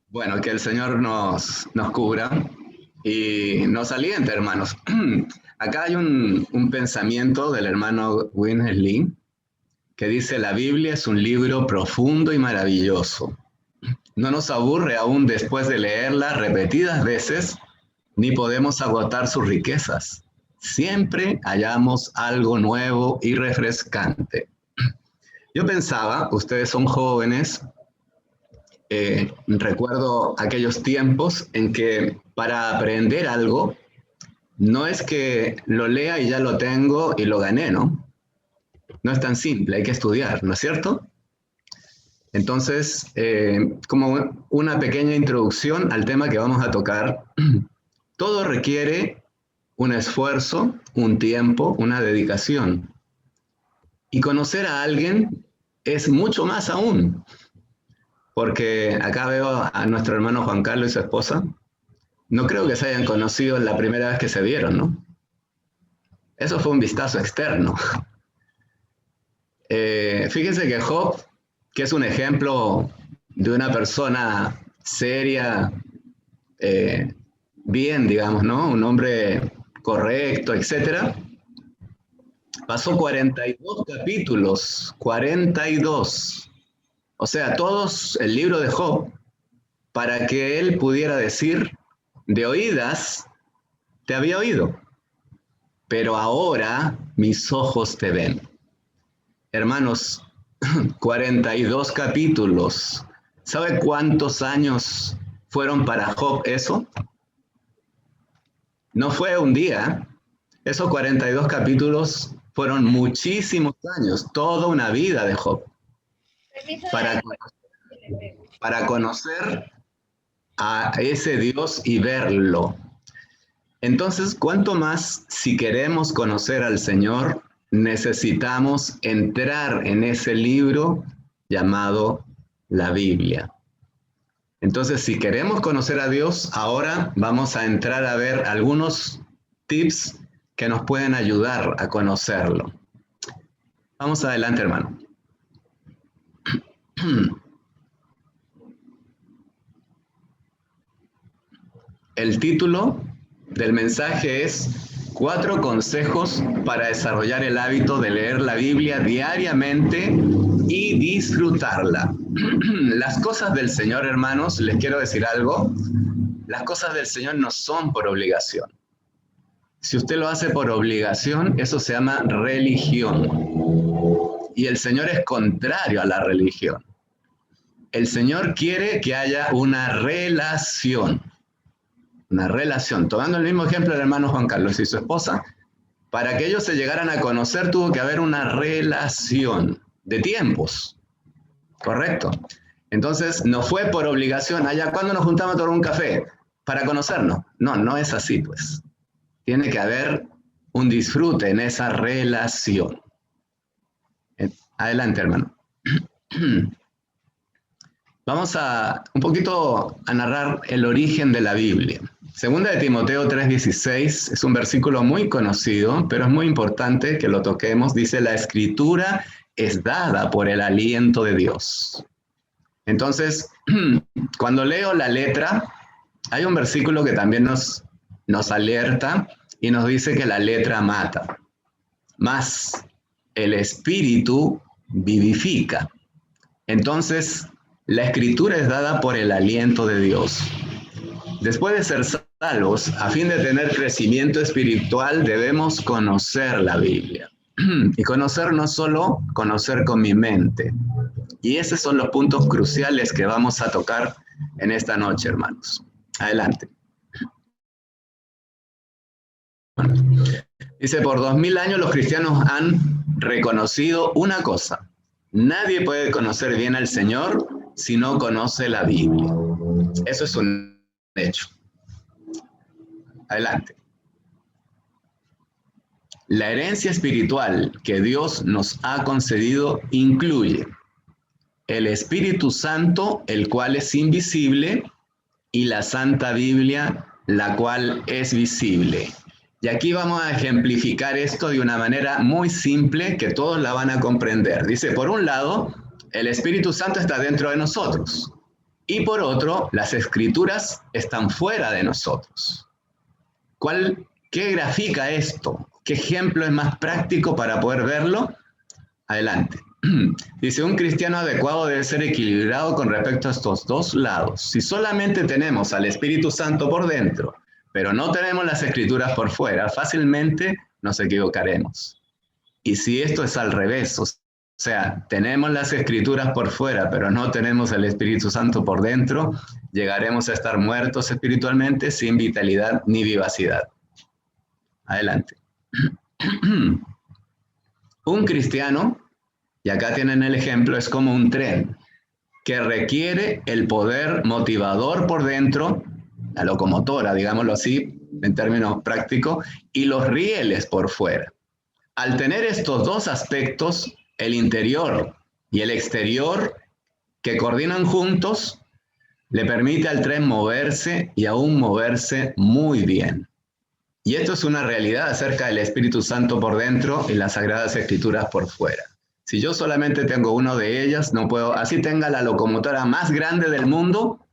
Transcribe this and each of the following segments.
Bueno, que el Señor nos cubra y nos aliente, hermanos. Acá hay un pensamiento del hermano Winnesley que dice: la Biblia es un libro profundo y maravilloso. No nos aburre aún después de leerla repetidas veces, ni podemos agotar sus riquezas. Siempre hallamos algo nuevo y refrescante. Yo pensaba, ustedes son jóvenes, recuerdo aquellos tiempos en que para aprender algo, no es que lo lea y ya lo tengo y lo gané, ¿no? No es tan simple, hay que estudiar, ¿no es cierto? Entonces, como una pequeña introducción al tema que vamos a tocar, todo requiere un esfuerzo, un tiempo, una dedicación. Y conocer a alguien es mucho más aún, porque acá veo a nuestro hermano Juan Carlos y su esposa. No creo que se hayan conocido la primera vez que se vieron, ¿no? Eso fue un vistazo externo. Fíjense que Job, que es un ejemplo de una persona seria, eh, bien, digamos, ¿no? Un hombre correcto, etcétera. Pasó 42 capítulos, 42. O sea, todos el libro de Job, para que él pudiera decir, de oídas te había oído, pero ahora mis ojos te ven. Hermanos, 42 capítulos. ¿Sabe cuántos años fueron para Job eso? No fue un día. Esos 42 capítulos fueron muchísimos años, toda una vida de Job, para, para conocer a ese Dios y verlo. Entonces, ¿cuánto más si queremos conocer al Señor, necesitamos entrar en ese libro llamado la Biblia? Entonces, si queremos conocer a Dios, ahora vamos a entrar a ver algunos tips que nos pueden ayudar a conocerlo. Vamos adelante, hermano. El título del mensaje es 4 consejos para desarrollar el hábito de leer la Biblia diariamente y disfrutarla. Las cosas del Señor, hermanos, les quiero decir algo. Las cosas del Señor no son por obligación. Si usted lo hace por obligación, eso se llama religión. Y el Señor es contrario a la religión. El Señor quiere que haya una relación. Una relación. Tomando el mismo ejemplo del hermano Juan Carlos y su esposa, para que ellos se llegaran a conocer tuvo que haber una relación de tiempos. ¿Correcto? Entonces, no fue por obligación. Allá, ¿cuándo nos juntamos a tomar un café? Para conocernos. No, no es así, pues. Tiene que haber un disfrute en esa relación. Adelante, hermano. Vamos a un poquito a narrar el origen de la Biblia. Segunda de Timoteo 3:16 es un versículo muy conocido, pero es muy importante que lo toquemos. Dice: la escritura es dada por el aliento de Dios. Entonces, cuando leo la letra, hay un versículo que también nos alerta y nos dice que la letra mata, mas el espíritu vivifica. Entonces, la escritura es dada por el aliento de Dios. Después de ser salvos, a fin de tener crecimiento espiritual, debemos conocer la Biblia. Y conocer no solo conocer con mi mente. Y esos son los puntos cruciales que vamos a tocar en esta noche, hermanos. Adelante. Dice: por 2000 años los cristianos han reconocido una cosa. Nadie puede conocer bien al Señor si no conoce la Biblia. Eso es un hecho. Adelante. La herencia espiritual que Dios nos ha concedido incluye el Espíritu Santo, el cual es invisible, y la Santa Biblia, la cual es visible. Y aquí vamos a ejemplificar esto de una manera muy simple que todos la van a comprender. Dice, por un lado, el Espíritu Santo está dentro de nosotros. Y por otro, las escrituras están fuera de nosotros. ¿Qué grafica esto? ¿Qué ejemplo es más práctico para poder verlo? Adelante. Dice, un cristiano adecuado debe ser equilibrado con respecto a estos dos lados. Si solamente tenemos al Espíritu Santo por dentro, pero no tenemos las escrituras por fuera, fácilmente nos equivocaremos. Y si esto es al revés, o sea, tenemos las escrituras por fuera, pero no tenemos el Espíritu Santo por dentro, llegaremos a estar muertos espiritualmente sin vitalidad ni vivacidad. Adelante. Un cristiano, y acá tienen el ejemplo, es como un tren que requiere el poder motivador por dentro, la locomotora, digámoslo así, en términos prácticos, y los rieles por fuera. Al tener estos dos aspectos, el interior y el exterior, que coordinan juntos, le permite al tren moverse y aún moverse muy bien. Y esto es una realidad acerca del Espíritu Santo por dentro y las Sagradas Escrituras por fuera. Si yo solamente tengo uno de ellas, no puedo, así tenga la locomotora más grande del mundo,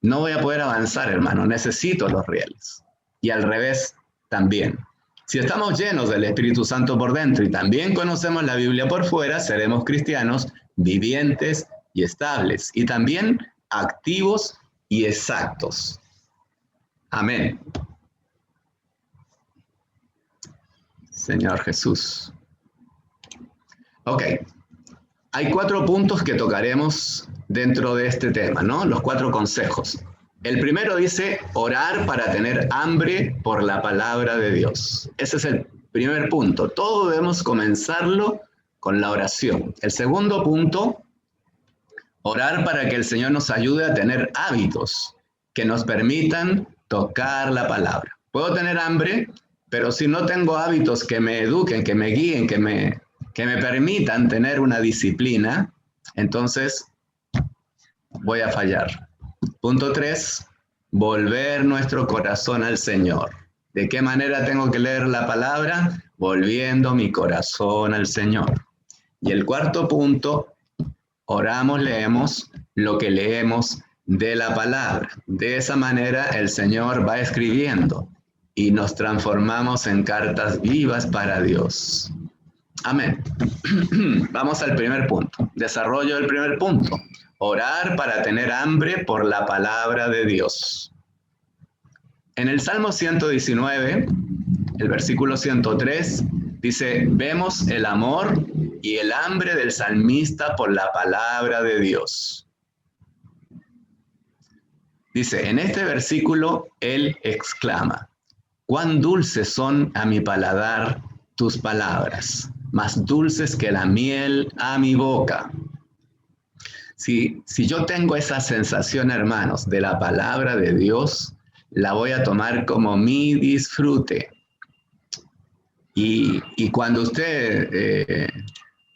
no voy a poder avanzar, hermano. Necesito los rieles. Y al revés también. Si estamos llenos del Espíritu Santo por dentro y también conocemos la Biblia por fuera, seremos cristianos vivientes y estables. Y también activos y exactos. Amén. Señor Jesús. Ok, hay 4 puntos que tocaremos dentro de este tema, ¿no? Los 4 consejos. El primero dice, orar para tener hambre por la palabra de Dios. Ese es el primer punto. Todo debemos comenzarlo con la oración. El segundo punto, orar para que el Señor nos ayude a tener hábitos que nos permitan tocar la palabra. Puedo tener hambre, pero si no tengo hábitos que me eduquen, que me guíen, que me permitan tener una disciplina, entonces voy a fallar. Punto 3, volver nuestro corazón al Señor. ¿De qué manera tengo que leer la palabra? Volviendo mi corazón al Señor. Y el cuarto punto, oramos, leemos lo que leemos de la palabra. De esa manera el Señor va escribiendo y nos transformamos en cartas vivas para Dios. Amén. Vamos al primer punto. Desarrollo del primer punto. Orar para tener hambre por la palabra de Dios. En el Salmo 119, el versículo 103, dice, vemos el amor y el hambre del salmista por la palabra de Dios. Dice, en este versículo, él exclama, cuán dulces son a mi paladar tus palabras, más dulces que la miel a mi boca. Si yo tengo esa sensación, hermanos, de la palabra de Dios, la voy a tomar como mi disfrute. Y cuando usted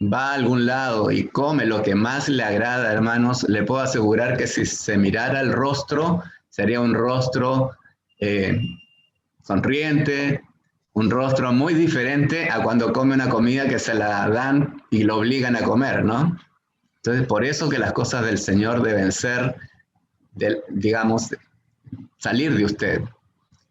va a algún lado y come lo que más le agrada, hermanos, le puedo asegurar que si se mirara el rostro, sería un rostro sonriente, un rostro muy diferente a cuando come una comida que se la dan y lo obligan a comer, ¿no? Entonces, por eso que las cosas del Señor deben ser, digamos, salir de usted.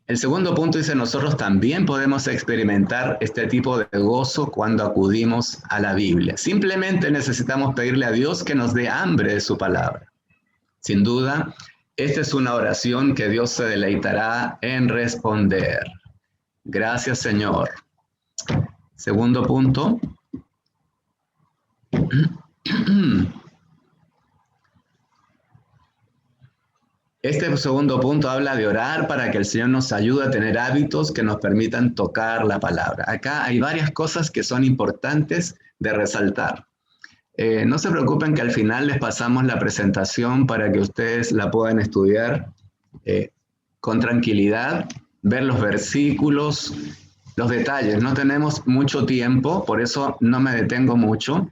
El segundo punto dice, nosotros también podemos experimentar este tipo de gozo cuando acudimos a la Biblia. Simplemente necesitamos pedirle a Dios que nos dé hambre de su palabra. Sin duda, esta es una oración que Dios se deleitará en responder. Gracias, Señor. Segundo punto. Este segundo punto habla de orar para que el Señor nos ayude a tener hábitos que nos permitan tocar la palabra. Acá hay varias cosas que son importantes de resaltar. No se preocupen que al final les pasamos la presentación para que ustedes la puedan estudiar con tranquilidad, ver los versículos, los detalles. No tenemos mucho tiempo, por eso no me detengo mucho.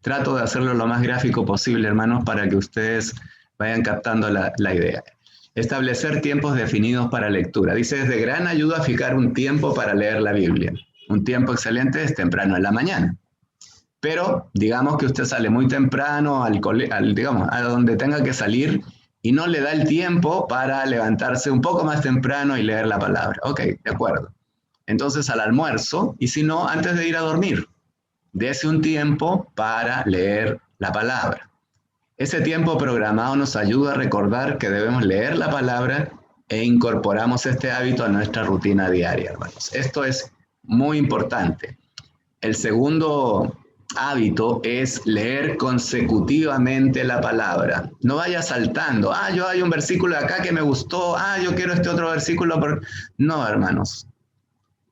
Trato de hacerlo lo más gráfico posible, hermanos, para que ustedes vayan captando la idea. Establecer tiempos definidos para lectura. Dice, es de gran ayuda fijar un tiempo para leer la Biblia. Un tiempo excelente es temprano en la mañana. Pero digamos que usted sale muy temprano digamos, a donde tenga que salir y no le da el tiempo para levantarse un poco más temprano y leer la palabra. Ok, de acuerdo. Entonces al almuerzo, y si no, antes de ir a dormir, dése un tiempo para leer la palabra. Ese tiempo programado nos ayuda a recordar que debemos leer la palabra e incorporamos este hábito a nuestra rutina diaria, hermanos. Esto es muy importante. El segundo hábito es leer consecutivamente la palabra. No vaya saltando. Yo hay un versículo acá que me gustó. Yo quiero este otro versículo. No, hermanos.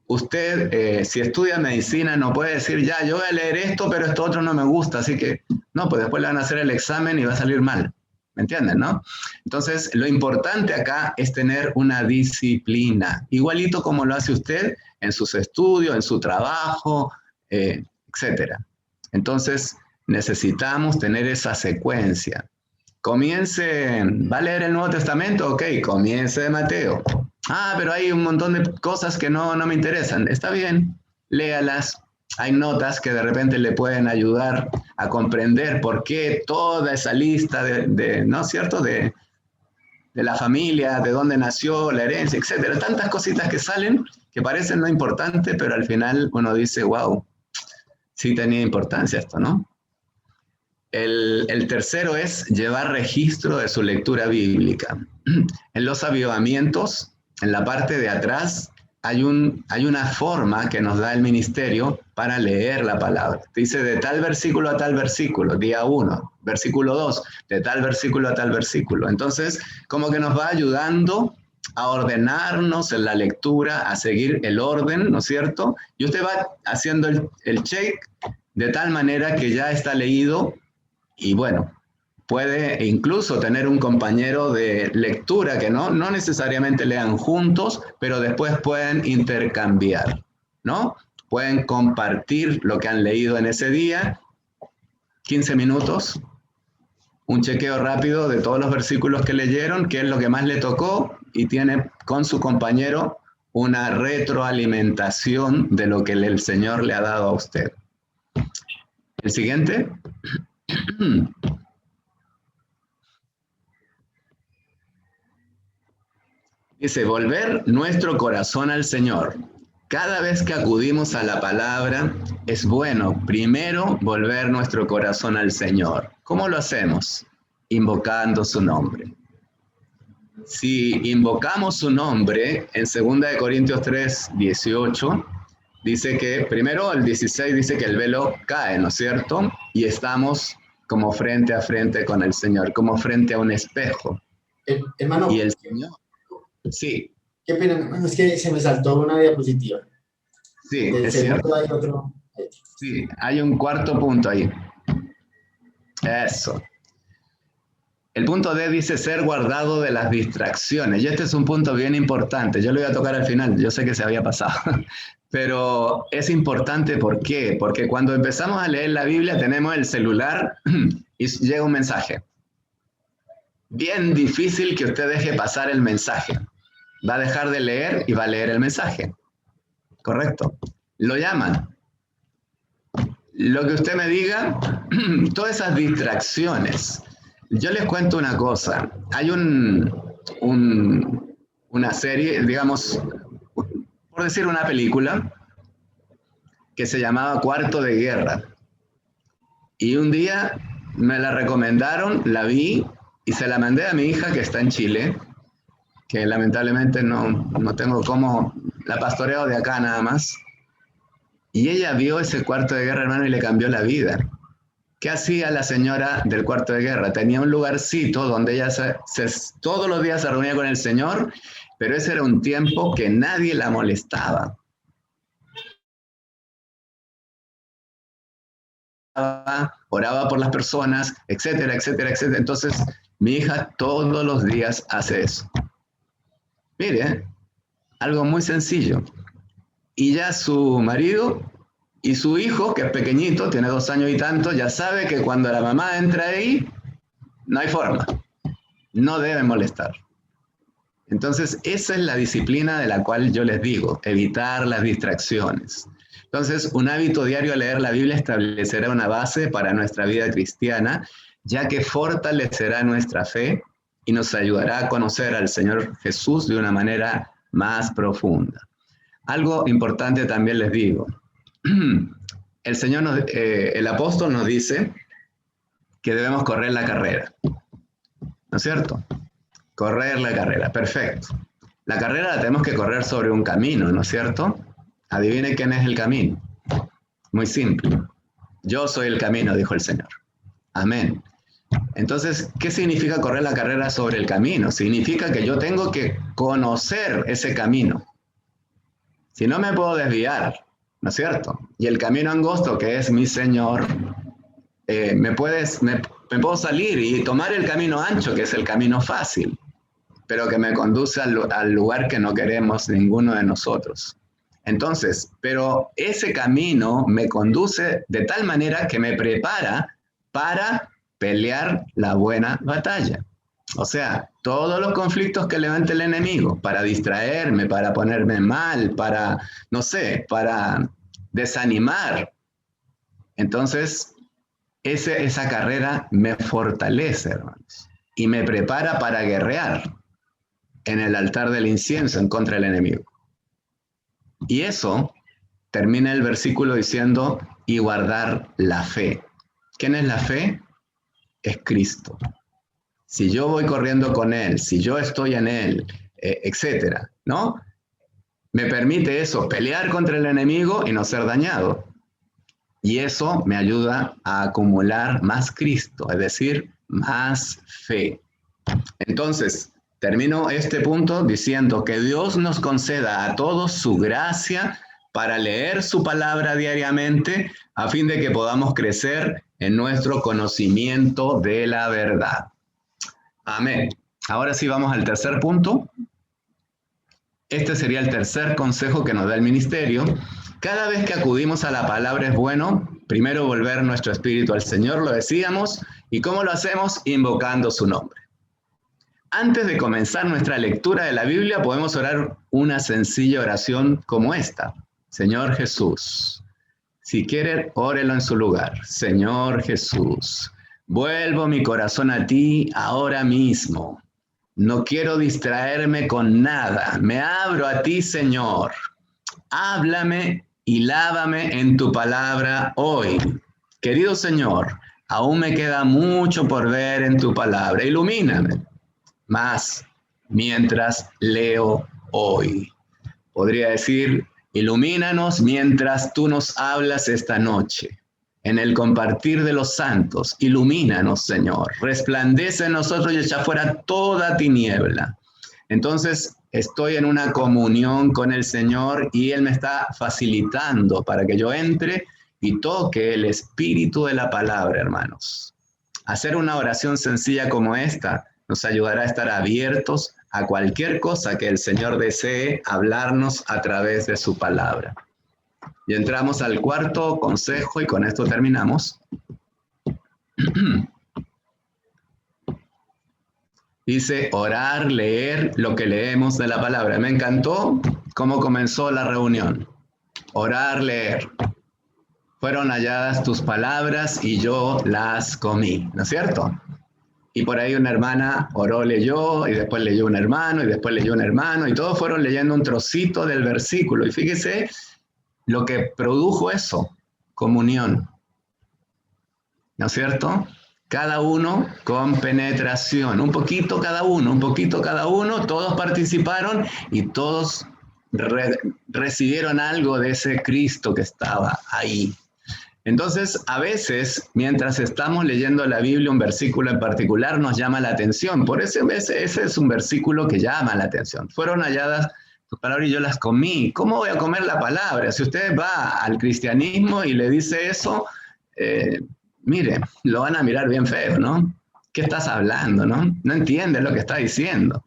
Usted, si estudia medicina, no puede decir, ya, yo voy a leer esto, pero esto otro no me gusta, así que, no, pues después le van a hacer el examen y va a salir mal. ¿Me entienden, no? Entonces, lo importante acá es tener una disciplina, igualito como lo hace usted en sus estudios, en su trabajo, etc. Entonces, necesitamos tener esa secuencia. Comience, ¿va a leer el Nuevo Testamento? Ok, comience de Mateo. Pero hay un montón de cosas que no me interesan. Está bien, léalas. Hay notas que de repente le pueden ayudar a comprender por qué toda esa lista ¿no es cierto?, de la familia, de dónde nació, la herencia, etcétera. Tantas cositas que salen que parecen no importantes, pero al final uno dice, wow, sí tenía importancia esto, ¿no? El tercero es llevar registro de su lectura bíblica. En los avivamientos, en la parte de atrás, hay una forma que nos da el ministerio para leer la palabra. Dice de tal versículo a tal versículo, día 1, versículo 2, de tal versículo a tal versículo. Entonces, como que nos va ayudando a ordenarnos en la lectura, a seguir el orden, ¿no es cierto? Y usted va haciendo el check de tal manera que ya está leído y bueno, puede incluso tener un compañero de lectura que no necesariamente lean juntos, pero después pueden intercambiar, ¿no? Pueden compartir lo que han leído en ese día, 15 minutos, un chequeo rápido de todos los versículos que leyeron, qué es lo que más le tocó, y tiene con su compañero una retroalimentación de lo que el Señor le ha dado a usted. El siguiente. Dice, volver nuestro corazón al Señor. Cada vez que acudimos a la palabra, es bueno primero volver nuestro corazón al Señor. ¿Cómo lo hacemos? Invocando su nombre. Si invocamos su nombre, en 2 Corintios 3, 18, dice que, primero el 16 dice que el velo cae, ¿no es cierto? Y estamos como frente a frente con el Señor, como frente a un espejo. Hermano. Y el Señor... Sí. Qué pena, es que se me saltó una diapositiva. Sí, es cierto. Hay otro. Sí, hay un cuarto punto ahí. Eso. El punto D dice ser guardado de las distracciones. Y este es un punto bien importante. Yo lo voy a tocar al final. Yo sé que se había pasado. Pero es importante, ¿por qué? Porque cuando empezamos a leer la Biblia tenemos el celular y llega un mensaje. Bien difícil que usted deje pasar el mensaje. Va a dejar de leer y va a leer el mensaje. ¿Correcto? Lo llaman. Lo que usted me diga, todas esas distracciones. Yo les cuento una cosa. Hay una serie, digamos, por decir una película, que se llamaba Cuarto de Guerra. Y un día me la recomendaron, la vi y se la mandé a mi hija que está en Chile, que lamentablemente no tengo cómo, la pastoreo de acá nada más. Y ella vio ese Cuarto de Guerra, hermano, y le cambió la vida. ¿Qué hacía la señora del Cuarto de Guerra? Tenía un lugarcito donde ella todos los días se reunía con el Señor, pero ese era un tiempo que nadie la molestaba. Oraba por las personas, etcétera, etcétera, etcétera. Entonces, mi hija todos los días hace eso. Mire, algo muy sencillo. Y ya su marido y su hijo, que es pequeñito, tiene 2 años y tanto, ya sabe que cuando la mamá entra ahí, no hay forma. No debe molestar. Entonces, esa es la disciplina de la cual yo les digo, evitar las distracciones. Entonces, un hábito diario a leer la Biblia establecerá una base para nuestra vida cristiana, ya que fortalecerá nuestra fe y nos ayudará a conocer al Señor Jesús de una manera más profunda. Algo importante también les digo. El apóstol nos dice que debemos correr la carrera, ¿no es cierto? Correr la carrera, perfecto. La carrera la tenemos que correr sobre un camino, ¿no es cierto? Adivine quién es el camino. Muy simple. Yo soy el camino, dijo el Señor. Amén. Entonces, ¿qué significa correr la carrera sobre el camino? Significa que yo tengo que conocer ese camino. Si no me puedo desviar, ¿no es cierto? Y el camino angosto, que es mi Señor, me puedo salir y tomar el camino ancho, que es el camino fácil, pero que me conduce al lugar que no queremos ninguno de nosotros. Entonces, pero ese camino me conduce de tal manera que me prepara para pelear la buena batalla. O sea, todos los conflictos que levante el enemigo, para distraerme, para ponerme mal, para, no sé, para desanimar. Entonces, esa carrera me fortalece, hermanos, y me prepara para guerrear en el altar del incienso en contra del enemigo. Y eso termina el versículo diciendo, y guardar la fe. ¿Quién es la fe? Es Cristo. Si yo voy corriendo con Él, si yo estoy en Él, etcétera, ¿no? Me permite eso, pelear contra el enemigo y no ser dañado. Y eso me ayuda a acumular más Cristo, es decir, más fe. Entonces, termino este punto diciendo que Dios nos conceda a todos su gracia para leer su palabra diariamente a fin de que podamos crecer en nuestro conocimiento de la verdad. Amén. Ahora sí vamos al tercer punto. Este sería el tercer consejo que nos da el ministerio. Cada vez que acudimos a la palabra es bueno, primero volver nuestro espíritu al Señor, lo decíamos, y ¿cómo lo hacemos? Invocando su nombre. Antes de comenzar nuestra lectura de la Biblia, podemos orar una sencilla oración como esta. Señor Jesús, si quiere, órelo en su lugar. Señor Jesús, vuelvo mi corazón a ti ahora mismo. No quiero distraerme con nada. Me abro a ti, Señor. Háblame y lávame en tu palabra hoy. Querido Señor, aún me queda mucho por ver en tu palabra. Ilumíname más mientras leo hoy. Podría decir, ilumínanos mientras tú nos hablas esta noche. En el compartir de los santos, ilumínanos, Señor. Resplandece en nosotros y echa fuera toda tiniebla. Entonces, estoy en una comunión con el Señor y Él me está facilitando para que yo entre y toque el espíritu de la palabra, hermanos. Hacer una oración sencilla como esta nos ayudará a estar abiertos a cualquier cosa que el Señor desee hablarnos a través de su palabra. Y entramos al cuarto consejo y con esto terminamos. Dice orar, leer lo que leemos de la palabra. Me encantó cómo comenzó la reunión. Orar, leer. Fueron halladas tus palabras y yo las comí, ¿no es cierto? Y por ahí una hermana oró, leyó, y después leyó un hermano, y después leyó un hermano, y todos fueron leyendo un trocito del versículo. Y fíjese lo que produjo eso, comunión, ¿no es cierto? Cada uno con penetración, un poquito cada uno, todos participaron y todos recibieron algo de ese Cristo que estaba ahí. Entonces, a veces, mientras estamos leyendo la Biblia, un versículo en particular nos llama la atención. Por eso ese es un versículo que llama la atención. Fueron halladas tus palabras y yo las comí. ¿Cómo voy a comer la palabra? Si usted va al cristianismo y le dice eso, mire, lo van a mirar bien feo, ¿no? ¿Qué estás hablando, no? No entiende lo que está diciendo.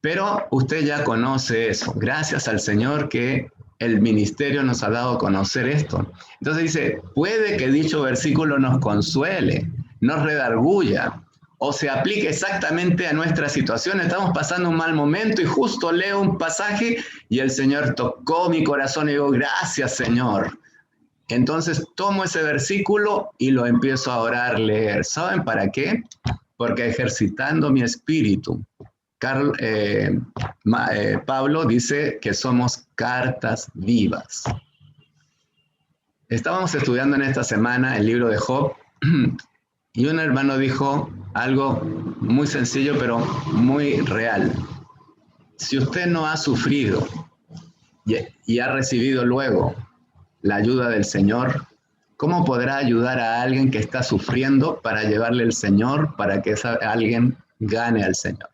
Pero usted ya conoce eso. Gracias al Señor que el ministerio nos ha dado a conocer esto. Entonces dice, puede que dicho versículo nos consuele, nos redarguya, o se aplique exactamente a nuestra situación. Estamos pasando un mal momento y justo leo un pasaje y el Señor tocó mi corazón y digo, gracias, Señor. Entonces tomo ese versículo y lo empiezo a orar, leer. ¿Saben para qué? porque ejercitando mi espíritu. Pablo dice que somos cartas vivas. Estábamos estudiando en esta semana el libro de Job y un hermano dijo algo muy sencillo pero muy real. Si usted no ha sufrido y ha recibido luego la ayuda del Señor, ¿cómo podrá ayudar a alguien que está sufriendo para llevarle el Señor, para que alguien gane al Señor?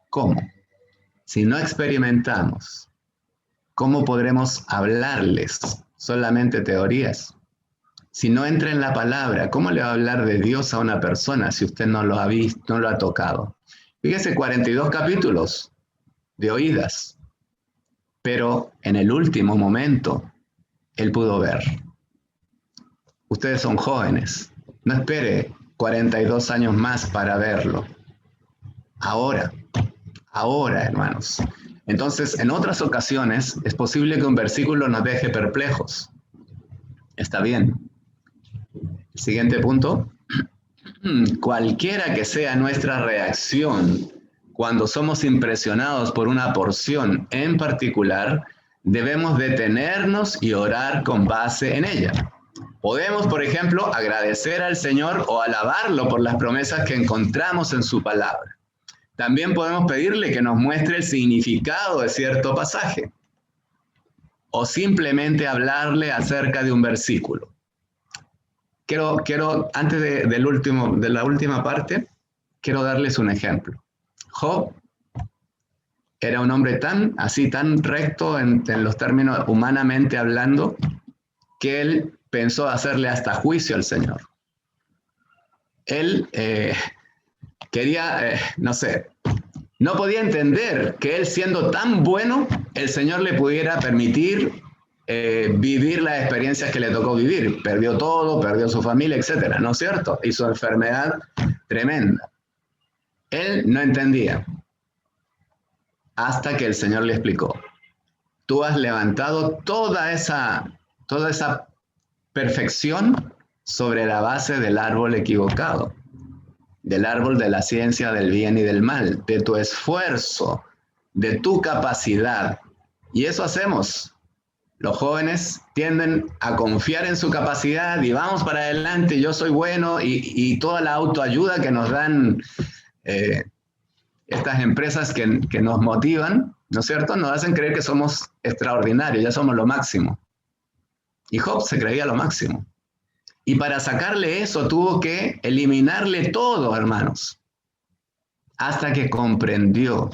¿Cómo? Si no experimentamos, ¿cómo podremos hablarles solamente teorías? Si no entra en la palabra, ¿cómo le va a hablar de Dios a una persona si usted no lo ha visto, no lo ha tocado? Fíjese, 42 capítulos de oídas, pero en el último momento él pudo ver. Ustedes son jóvenes, no espere 42 años más para verlo. Ahora, hermanos. Entonces, en otras ocasiones es posible que un versículo nos deje perplejos. Está bien. El siguiente punto. Cualquiera que sea nuestra reacción cuando somos impresionados por una porción en particular, debemos detenernos y orar con base en ella. Podemos, por ejemplo, agradecer al Señor o alabarlo por las promesas que encontramos en su palabra. También podemos pedirle que nos muestre el significado de cierto pasaje o simplemente hablarle acerca de un versículo. Quiero antes de la última parte, quiero darles un ejemplo. Job era un hombre tan recto en los términos humanamente hablando, que él pensó hacerle hasta juicio al Señor. Él quería, no podía entender que él siendo tan bueno, el Señor le pudiera permitir vivir las experiencias que le tocó vivir. Perdió todo, perdió su familia, etcétera, ¿no es cierto? Y su enfermedad tremenda. Él no entendía. Hasta que el Señor le explicó. Tú has levantado toda esa perfección sobre la base del árbol equivocado. Del árbol de la ciencia del bien y del mal, de tu esfuerzo, de tu capacidad. Y eso hacemos. Los jóvenes tienden a confiar en su capacidad y vamos para adelante, yo soy bueno, y toda la autoayuda que nos dan estas empresas que nos motivan, ¿no es cierto?, nos hacen creer que somos extraordinarios, ya somos lo máximo. Y Job se creía lo máximo. Y para sacarle eso tuvo que eliminarle todo, hermanos, hasta que comprendió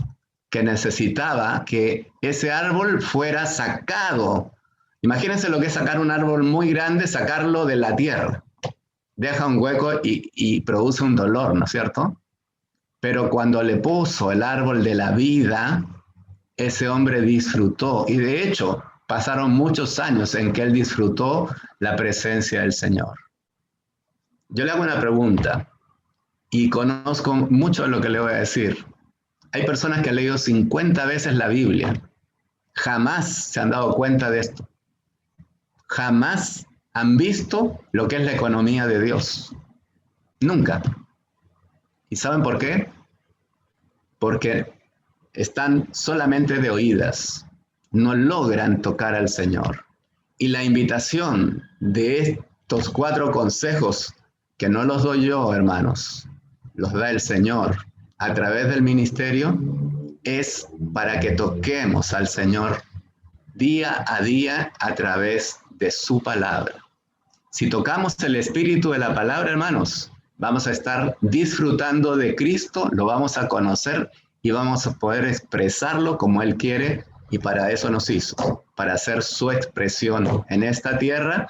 que necesitaba que ese árbol fuera sacado. Imagínense lo que es sacar un árbol muy grande, sacarlo de la tierra. Deja un hueco y produce un dolor, ¿no es cierto? Pero cuando le puso el árbol de la vida, ese hombre disfrutó. Y de hecho, pasaron muchos años en que él disfrutó la presencia del Señor. Yo le hago una pregunta y conozco mucho de lo que le voy a decir. Hay personas que han leído 50 veces la Biblia. Jamás se han dado cuenta de esto. Jamás han visto lo que es la economía de Dios. Nunca. ¿Y saben por qué? Porque están solamente de oídas. No logran tocar al Señor. Y la invitación de estos 4 consejos, que no los doy yo, hermanos, los da el Señor a través del ministerio, es para que toquemos al Señor día a día a través de su palabra. Si tocamos el espíritu de la palabra, hermanos, vamos a estar disfrutando de Cristo, lo vamos a conocer y vamos a poder expresarlo como Él quiere, y para eso nos hizo, para hacer su expresión en esta tierra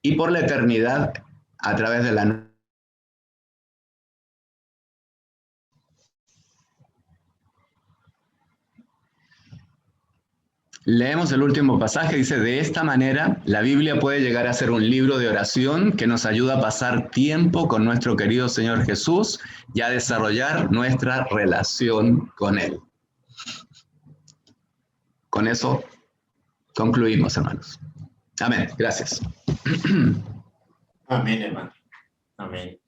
y por la eternidad a través de la... Leemos el último pasaje, dice: de esta manera, la Biblia puede llegar a ser un libro de oración que nos ayuda a pasar tiempo con nuestro querido Señor Jesús y a desarrollar nuestra relación con Él. Con eso concluimos, hermanos. Amén. Gracias. Amén, hermano. Amén.